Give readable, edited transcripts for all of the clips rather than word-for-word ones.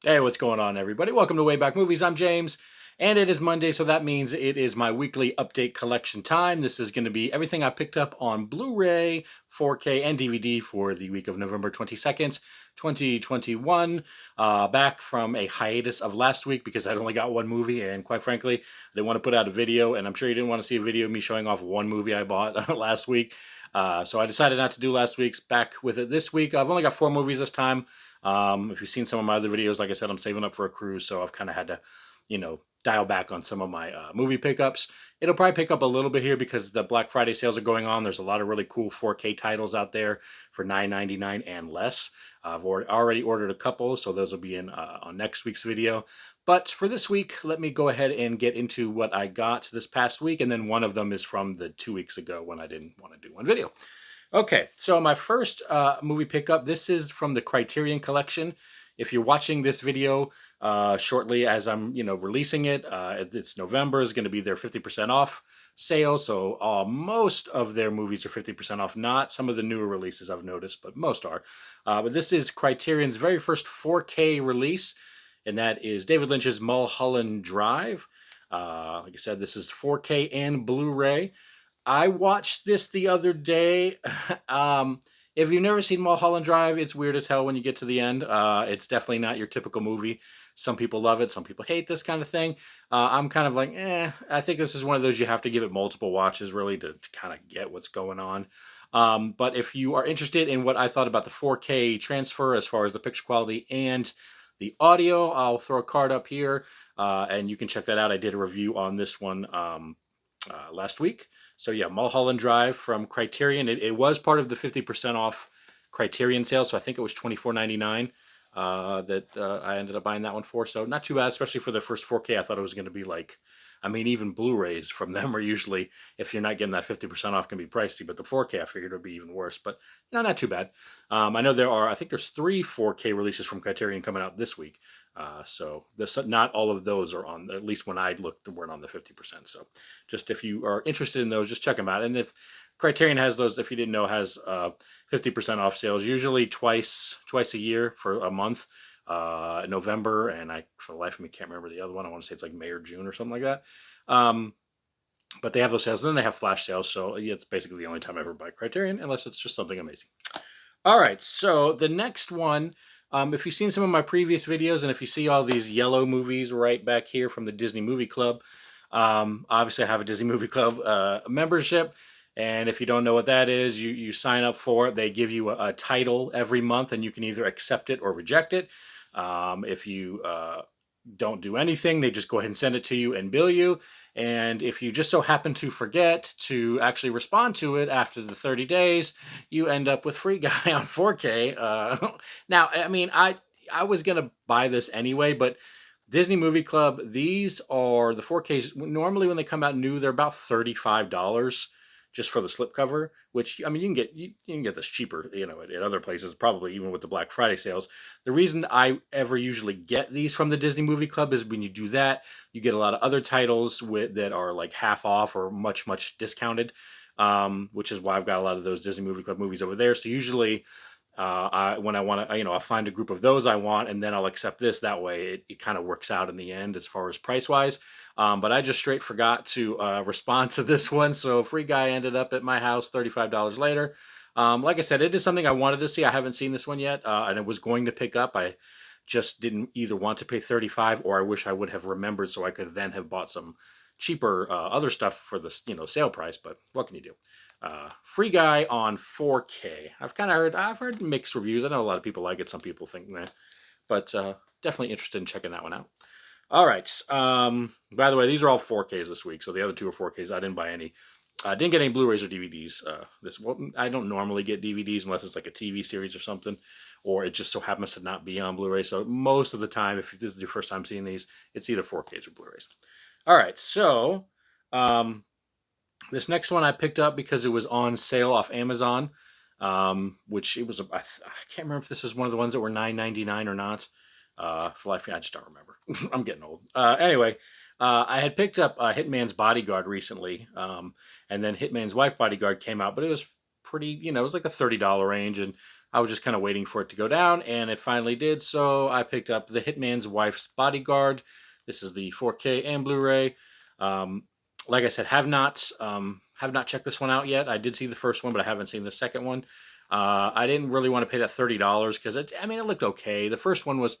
Hey, what's going on, everybody? Welcome to Way Back Movies. I'm James, and it is Monday, so that means it is my weekly update collection time. This is going to be everything I picked up on Blu-ray, 4K, and DVD for the week of November 22nd, 2021. Back from a hiatus of last week because I'd only got one movie, and quite frankly, I didn't want to put out a video, and I'm sure you didn't want to see a video of me showing off one movie I bought last week. So I decided not to do last week's. Back with it this week. I've only got four movies this time. If you've seen some of my other videos, like I said, I'm saving up for a cruise, so I've kind of had to, dial back on some of my movie pickups. It'll probably pick up a little bit here because the Black Friday sales are going on. There's a lot of really cool 4K titles out there for $9.99 and less. I've already ordered a couple, so those will be in on next week's video. But for this week, let me go ahead and get into what I got this past week, and then one of them is from the 2 weeks ago when I didn't want to do one video. Okay, so my first movie pickup, this is from the Criterion collection. If you're watching this video shortly as I'm, releasing it, it's November, is going to be their 50% off sale. So most of their movies are 50% off. Not some of the newer releases I've noticed, but most are. But this is Criterion's very first 4K release, and that is David Lynch's Mulholland Drive. Like I said, this is 4K and Blu-ray. I watched this the other day. If you've never seen Mulholland Drive, it's weird as hell when you get to the end. It's definitely not your typical movie. Some people love it. Some people hate this kind of thing. I'm kind of like, I think this is one of those you have to give it multiple watches really to kind of get what's going on. But if you are interested in what I thought about the 4K transfer as far as the picture quality and the audio, I'll throw a card up here and you can check that out. I did a review on this one last week. So yeah, Mulholland Drive from Criterion. It was part of the 50% off Criterion sale, so I think it was $24.99 that I ended up buying that one for. So not too bad, especially for the first 4K. I thought it was going to be like, I mean, even Blu-rays from them are usually, if you're not getting that 50% off, can be pricey. But the 4K, I figured it would be even worse. But not too bad. I know I think there's three 4K releases from Criterion coming out this week. So not all of those are on, at least when I looked, weren't on the 50%. So just if you are interested in those, just check them out. And if Criterion has those, if you didn't know, has 50% off sales, usually twice a year for a month. November, and I, for the life of me, can't remember the other one. I want to say it's like May or June or something like that. But they have those sales, and then they have flash sales. So yeah, it's basically the only time I ever buy Criterion, unless it's just something amazing. All right, so the next one, if you've seen some of my previous videos, and if you see all these yellow movies right back here from the Disney Movie Club, obviously I have a Disney Movie Club membership. And if you don't know what that is, you sign up for it. They give you a title every month, and you can either accept it or reject it. If you don't do anything, they just go ahead and send it to you and bill you. And if you just so happen to forget to actually respond to it after the 30 days, you end up with Free Guy on 4K. Now, I mean, I was going to buy this anyway, but Disney Movie Club, these are the 4Ks. Normally, when they come out new, they're about $35 just for the slipcover, which, I mean, you can get this cheaper, at other places, probably even with the Black Friday sales. The reason I ever usually get these from the Disney Movie Club is when you do that, you get a lot of other titles that are like half off or much discounted, which is why I've got a lot of those Disney Movie Club movies over there. So usually when I want to, I'll find a group of those I want, and then I'll accept this. That way it kind of works out in the end as far as price wise. But I just straight forgot to respond to this one. So Free Guy ended up at my house $35 later. Like I said, it is something I wanted to see. I haven't seen this one yet, and I was going to pick up. I just didn't either want to pay 35, or I wish I would have remembered so I could then have bought some cheaper other stuff for the sale price. But what can you do? Free Guy on 4K. I've heard mixed reviews. I know a lot of people like it. Some people think meh, but definitely interested in checking that one out. All right. By the way, these are all 4Ks this week. So the other two are 4Ks. I didn't buy any. I didn't get any Blu-rays or DVDs. I don't normally get DVDs unless it's like a TV series or something, or it just so happens to not be on Blu-ray. So most of the time, if this is your first time seeing these, it's either 4Ks or Blu-rays. All right. So this next one I picked up because it was on sale off Amazon, which it was. I can't remember if this is one of the ones that were $9.99 or not. For life, I just don't remember. I'm getting old. Anyway, I had picked up Hitman's Bodyguard recently, and then Hitman's Wife Bodyguard came out, but it was pretty. It was like a $30 range, and I was just kind of waiting for it to go down, and it finally did. So I picked up The Hitman's Wife's Bodyguard. This is the 4K and Blu-ray. Um, like I said, have not checked this one out yet. I did see the first one, but I haven't seen the second one. I didn't really want to pay that $30 because it looked okay. The first one was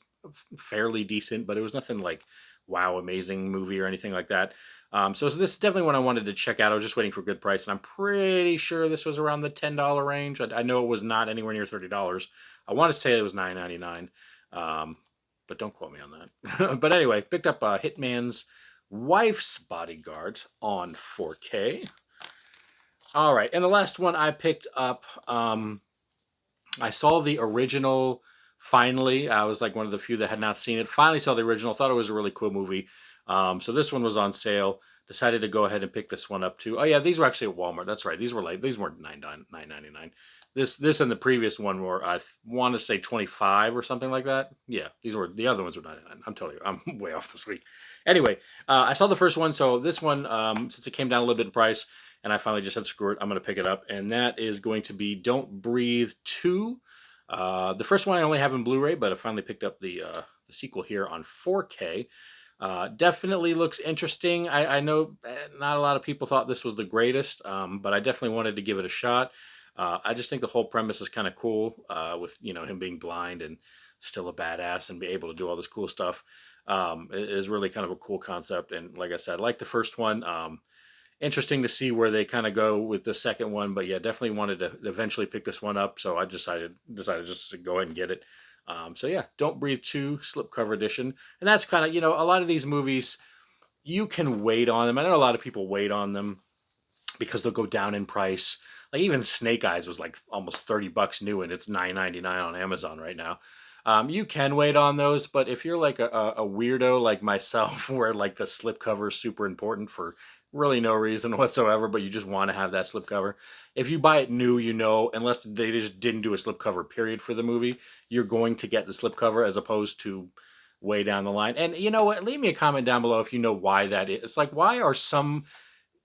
fairly decent, but it was nothing like wow, amazing movie or anything like that. So this is definitely one I wanted to check out. I was just waiting for a good price, and I'm pretty sure this was around the $10 range. I know it was not anywhere near $30. I want to say it was $9.99, but don't quote me on that. But anyway, picked up Hitman's Wife's Bodyguard on 4K. All right, and the last one I picked up, I saw the original finally. I was like one of the few that had not seen it. Finally saw the original. Thought it was a really cool movie. So this one was on sale. Decided to go ahead and pick this one up too. Oh yeah, these were actually at Walmart. That's right. These weren't $9.99. This and the previous one were, I want to say, 25 or something like that. Yeah, the other ones were 99. I'm way off this week. Anyway, I saw the first one, so this one, since it came down a little bit in price, and I finally just said, screw it, I'm going to pick it up. And that is going to be Don't Breathe 2. The first one I only have in Blu-ray, but I finally picked up the sequel here on 4K. Definitely looks interesting. I know not a lot of people thought this was the greatest, but I definitely wanted to give it a shot. I just think the whole premise is kind of cool, with him being blind and still a badass and be able to do all this cool stuff. It is really kind of a cool concept. And like I said, like the first one, interesting to see where they kind of go with the second one. But yeah, definitely wanted to eventually pick this one up. So I decided just to go ahead and get it. So yeah, Don't Breathe 2 slipcover edition. And that's kind of, a lot of these movies, you can wait on them. I know a lot of people wait on them because they'll go down in price. Like even Snake Eyes was like almost $30 new, and it's $9.99 on Amazon right now. You can wait on those, but if you're like a weirdo like myself, where like the slipcover is super important for really no reason whatsoever, but you just want to have that slipcover. If you buy it new, unless they just didn't do a slipcover period for the movie, you're going to get the slipcover as opposed to way down the line. And you know what? Leave me a comment down below if you know why that is. It's like, why are some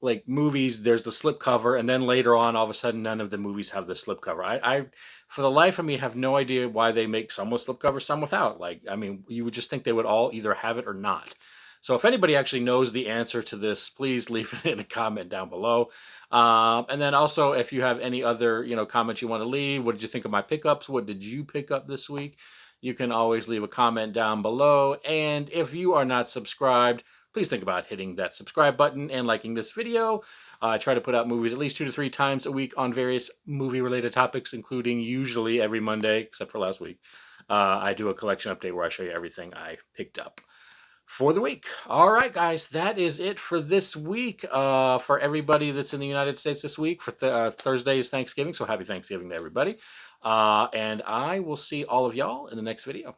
like movies, there's the slipcover, and then later on, all of a sudden, none of the movies have the slipcover. I for the life of me, have no idea why they make some with slipcover, some without. Like, you would just think they would all either have it or not. So if anybody actually knows the answer to this, please leave it in a comment down below. And then also, if you have any other, comments you want to leave, what did you think of my pickups? What did you pick up this week? You can always leave a comment down below. And if you are not subscribed, please think about hitting that subscribe button and liking this video. I try to put out movies at least 2 to 3 times a week on various movie-related topics, including usually every Monday, except for last week. I do a collection update where I show you everything I picked up for the week. All right, guys, that is it for this week. For everybody that's in the United States this week, for Thursday is Thanksgiving, so happy Thanksgiving to everybody. And I will see all of y'all in the next video.